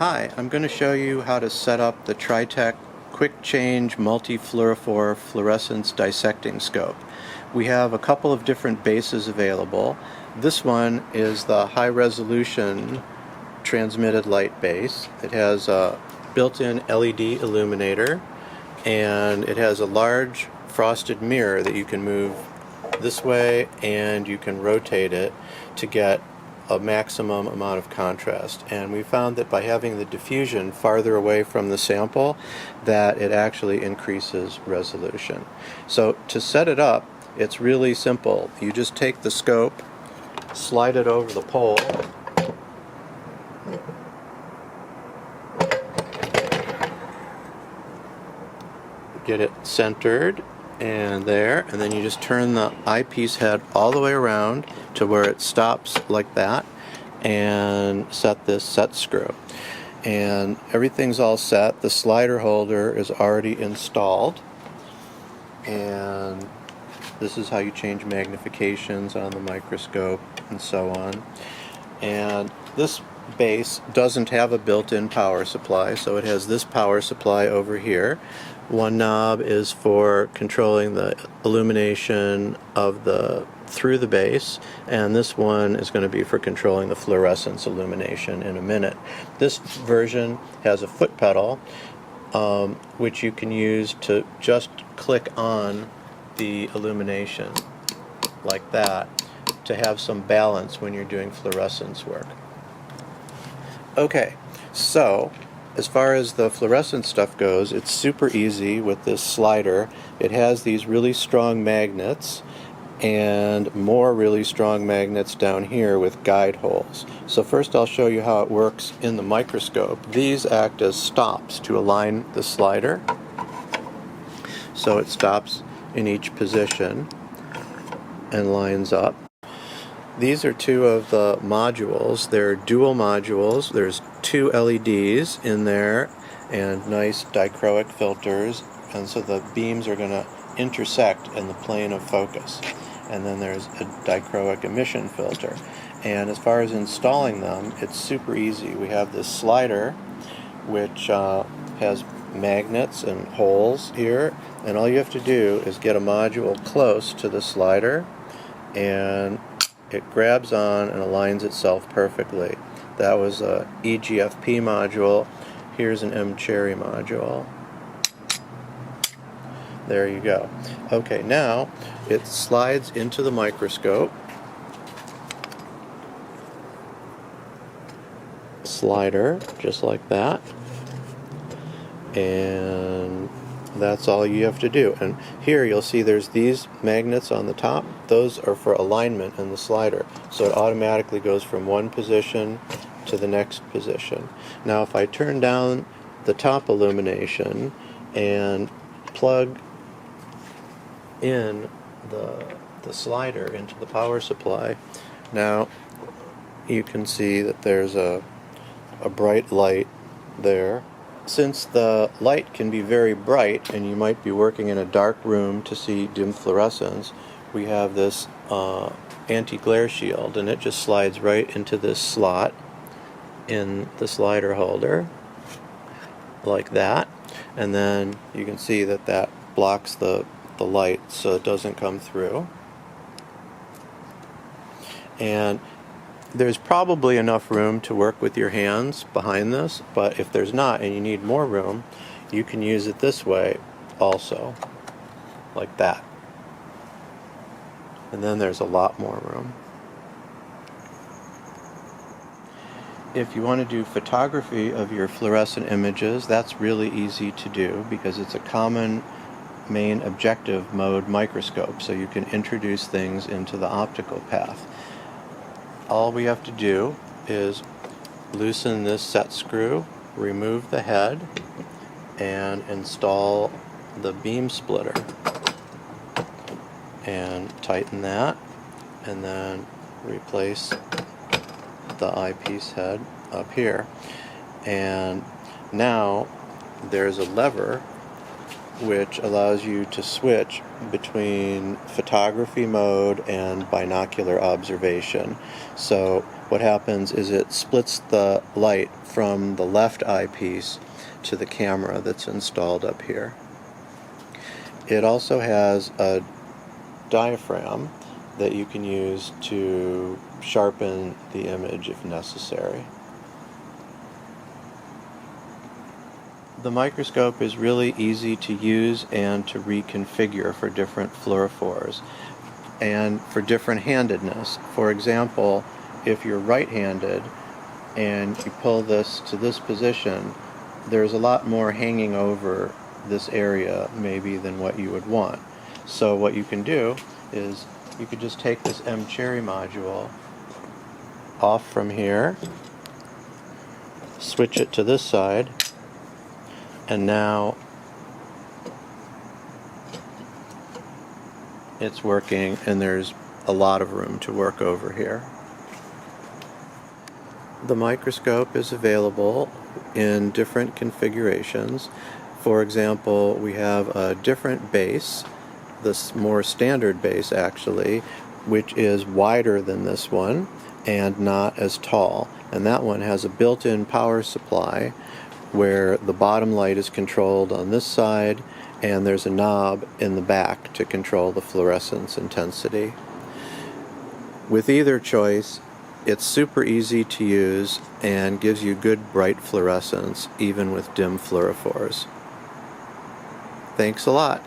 Hi, I'm going to show you how to set up the Tritech Quick Change Multi-Fluorophore Fluorescence Dissecting Scope. We have a couple of different bases available. This one is the high-resolution transmitted light base. It has a built-in LED illuminator, and it has a large frosted mirror that you can move this way, and you can rotate it to get a maximum amount of contrast. And we found that by having the diffusion farther away from the sample, that it actually increases resolution. So to set it up, it's really simple. You just take the scope, slide it over the pole, get it centered and there, and then you just turn the eyepiece head all the way around to where it stops like that, and set this set screw. And everything's all set. The slider holder is already installed, and this is how you change magnifications on the microscope and so on. And this base doesn't have a built-in power supply, so it has this power supply over here. One knob is for controlling the illumination of through the base, and this one is going to be for controlling the fluorescence illumination in a minute. This version has a foot pedal, which you can use to just click on the illumination like that to have some balance when you're doing fluorescence work. Okay, so as far as the fluorescence stuff goes, it's super easy with this slider. It has these really strong magnets and more really strong magnets down here with guide holes. So first I'll show you how it works in the microscope. These act as stops to align the slider. So it stops in each position and lines up. These are two of the modules. They're dual modules. There's two LEDs in there and nice dichroic filters, and so the beams are going to intersect in the plane of focus. And then there's a dichroic emission filter. And as far as installing them, it's super easy. We have this slider which has magnets and holes here, and all you have to do is get a module close to the slider, and it grabs on and aligns itself perfectly. That was a eGFP module. Here's an mCherry module. There you go. Okay, now it slides into the microscope. Slider, just like that. And that's all you have to do. And here you'll see there's these magnets on the top. Those are for alignment in the slider. So it automatically goes from one position to the next position. Now if I turn down the top illumination and plug in the slider into the power supply, now you can see that there's a bright light there. Since the light can be very bright and you might be working in a dark room to see dim fluorescence, we have this anti-glare shield, and it just slides right into this slot in the slider holder like that, and then you can see that that blocks the light so it doesn't come through. And there's probably enough room to work with your hands behind this, but if there's not and you need more room, you can use it this way also, like that. And then there's a lot more room. If you want to do photography of your fluorescent images, that's really easy to do because it's a common main objective mode microscope, so you can introduce things into the optical path. All we have to do is loosen this set screw, remove the head, and install the beam splitter. And tighten that, and then replace the eyepiece head up here. And now there's a lever which allows you to switch between photography mode and binocular observation. So what happens is it splits the light from the left eyepiece to the camera that's installed up here. It also has a diaphragm that you can use to sharpen the image if necessary. The microscope is really easy to use and to reconfigure for different fluorophores and for different handedness. For example, if you're right-handed and you pull this to this position, there's a lot more hanging over this area maybe than what you would want. So what you can do is you could just take this mCherry module off from here, switch it to this side, and now it's working, and there's a lot of room to work over here. The microscope is available in different configurations. For example, we have a different base, this more standard base actually, which is wider than this one and not as tall. And that one has a built-in power supply where the bottom light is controlled on this side, and there's a knob in the back to control the fluorescence intensity. With either choice, it's super easy to use and gives you good bright fluorescence even with dim fluorophores. Thanks a lot.